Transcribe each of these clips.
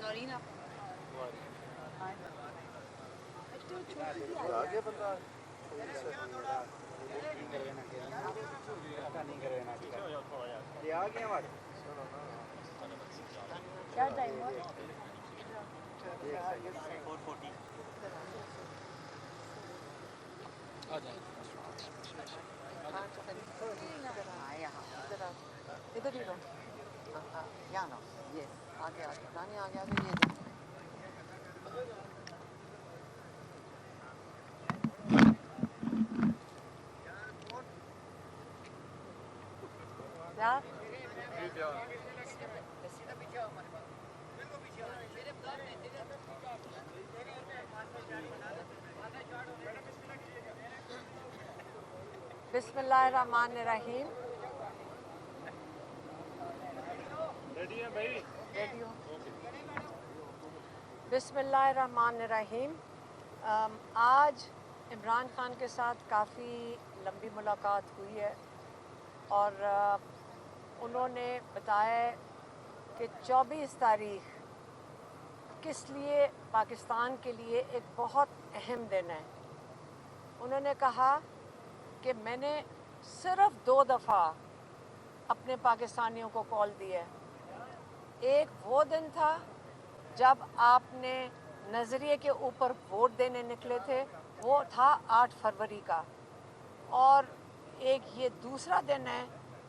نورینا آگے بندہ یہ آ گیا ہمارے کیا ٹائم ہوا؟ ادھر ہی رہو یہاں نا یہ آگے آگے رانی آگے آگے یہ دو کیا بسم اللہ الرحمن الرحیم. ریڈی ہو؟ بسم اللہ الرحمن الرحیم. آج عمران خان کے ساتھ کافی لمبی ملاقات ہوئی ہے اور انہوں نے بتایا ہے کہ 24 تاریخ کس لیے پاکستان کے لیے ایک بہت اہم دن ہے. انہوں نے کہا کہ میں نے صرف 2 دفعہ اپنے پاکستانیوں کو کال دی ہے. ایک وہ دن تھا جب آپ نے نظریے کے اوپر ووٹ دینے نکلے تھے، وہ تھا 8 فروری کا، اور ایک یہ دوسرا دن ہے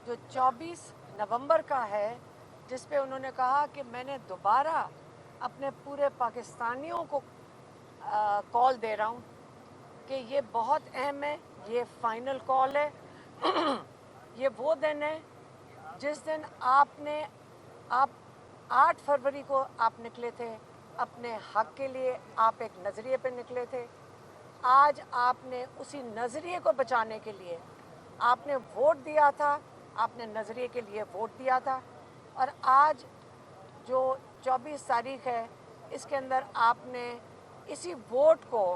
جو 24 نومبر کا ہے، جس پہ انہوں نے کہا کہ میں نے دوبارہ اپنے پورے پاکستانیوں کو کال دے رہا ہوں کہ یہ بہت اہم ہے، یہ فائنل کال ہے. یہ وہ دن ہے جس دن آپ 8 فروری کو آپ نکلے تھے اپنے حق کے لیے، آپ ایک نظریے پہ نکلے تھے. آج آپ نے اسی نظریے کو بچانے کے لیے آپ نے ووٹ دیا تھا، آپ نے نظریے کے لیے ووٹ دیا تھا، اور آج جو 24 تاریخ ہے اس کے اندر آپ نے اسی ووٹ کو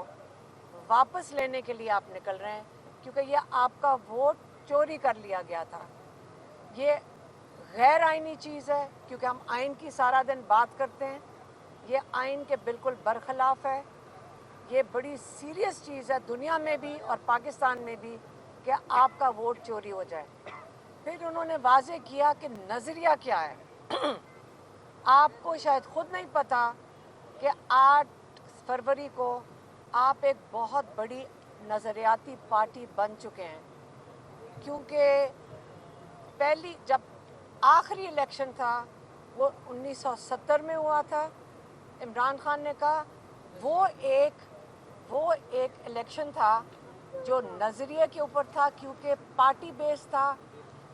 واپس لینے کے لیے آپ نکل رہے ہیں، کیونکہ یہ آپ کا ووٹ چوری کر لیا گیا تھا. یہ غیر آئینی چیز ہے، کیونکہ ہم آئین کی سارا دن بات کرتے ہیں. یہ آئین کے بالکل برخلاف ہے. یہ بڑی سیریس چیز ہے دنیا میں بھی اور پاکستان میں بھی کہ آپ کا ووٹ چوری ہو جائے. پھر انہوں نے واضح کیا کہ نظریہ کیا ہے. آپ کو شاید خود نہیں پتا کہ 8 فروری کو آپ ایک بہت بڑی نظریاتی پارٹی بن چکے ہیں، کیونکہ پہلی جب آخری الیکشن تھا وہ 1970 میں ہوا تھا. عمران خان نے کہا وہ ایک الیکشن تھا جو نظریے کے اوپر تھا، کیونکہ پارٹی بیس تھا،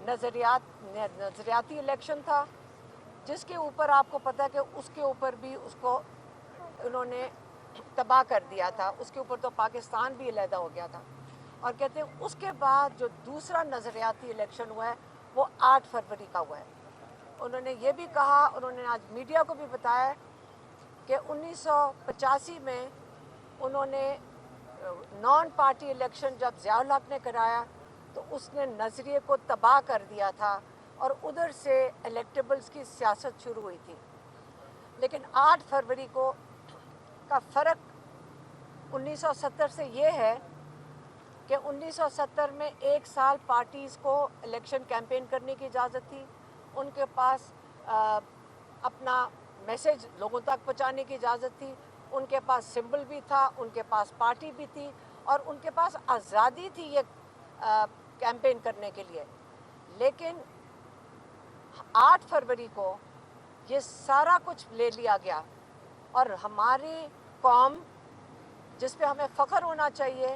نظریاتی الیکشن تھا، جس کے اوپر آپ کو پتہ ہے کہ اس کے اوپر بھی اس کو انہوں نے تباہ کر دیا تھا. اس کے اوپر تو پاکستان بھی علیحدہ ہو گیا تھا. اور کہتے ہیں اس کے بعد جو دوسرا نظریاتی الیکشن ہوا ہے وہ 8 فروری کا ہوا ہے. انہوں نے یہ بھی کہا، انہوں نے آج میڈیا کو بھی بتایا کہ 1985 میں انہوں نے نان پارٹی الیکشن جب ضیاء الحق نے کرایا تو اس نے نظریے کو تباہ کر دیا تھا اور ادھر سے الیکٹیبلز کی سیاست شروع ہوئی تھی. لیکن 8 فروری کو کا فرق 1970 سے یہ ہے کہ 1970 میں 1 سال پارٹیز کو الیکشن کیمپین کرنے کی اجازت تھی. ان کے پاس اپنا میسج لوگوں تک پہنچانے کی اجازت تھی. ان کے پاس سمبل بھی تھا، ان کے پاس پارٹی بھی تھی، اور ان کے پاس آزادی تھی یہ کیمپین کرنے کے لیے. لیکن 8 فروری کو یہ سارا کچھ لے لیا گیا، اور ہماری قوم جس پہ ہمیں فخر ہونا چاہیے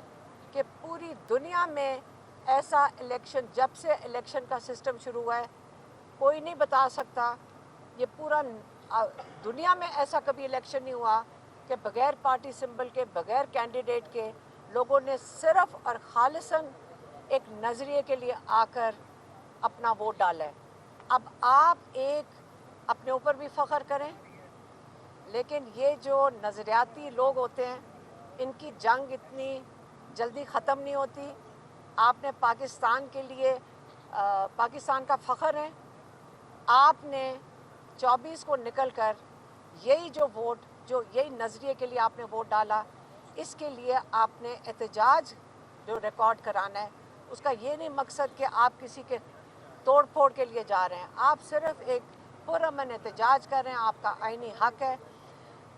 کہ پوری دنیا میں ایسا الیکشن جب سے الیکشن کا سسٹم شروع ہوا ہے کوئی نہیں بتا سکتا. یہ پورا دنیا میں ایسا کبھی الیکشن نہیں ہوا کہ بغیر پارٹی سمبل کے، بغیر کینڈیڈیٹ کے لوگوں نے صرف اور خالصاً ایک نظریے کے لیے آ کر اپنا ووٹ ڈالا ہے. اب آپ ایک اپنے اوپر بھی فخر کریں، لیکن یہ جو نظریاتی لوگ ہوتے ہیں ان کی جنگ اتنی جلدی ختم نہیں ہوتی. آپ نے پاکستان کے لیے پاکستان کا فخر ہے، آپ نے 24 کو نکل کر یہی جو ووٹ، جو یہی نظریے کے لیے آپ نے ووٹ ڈالا، اس کے لیے آپ نے احتجاج جو ریکارڈ کرانا ہے، اس کا یہ نہیں مقصد کہ آپ کسی کے توڑ پھوڑ کے لیے جا رہے ہیں. آپ صرف ایک پرامن احتجاج کر رہے ہیں، آپ کا آئینی حق ہے.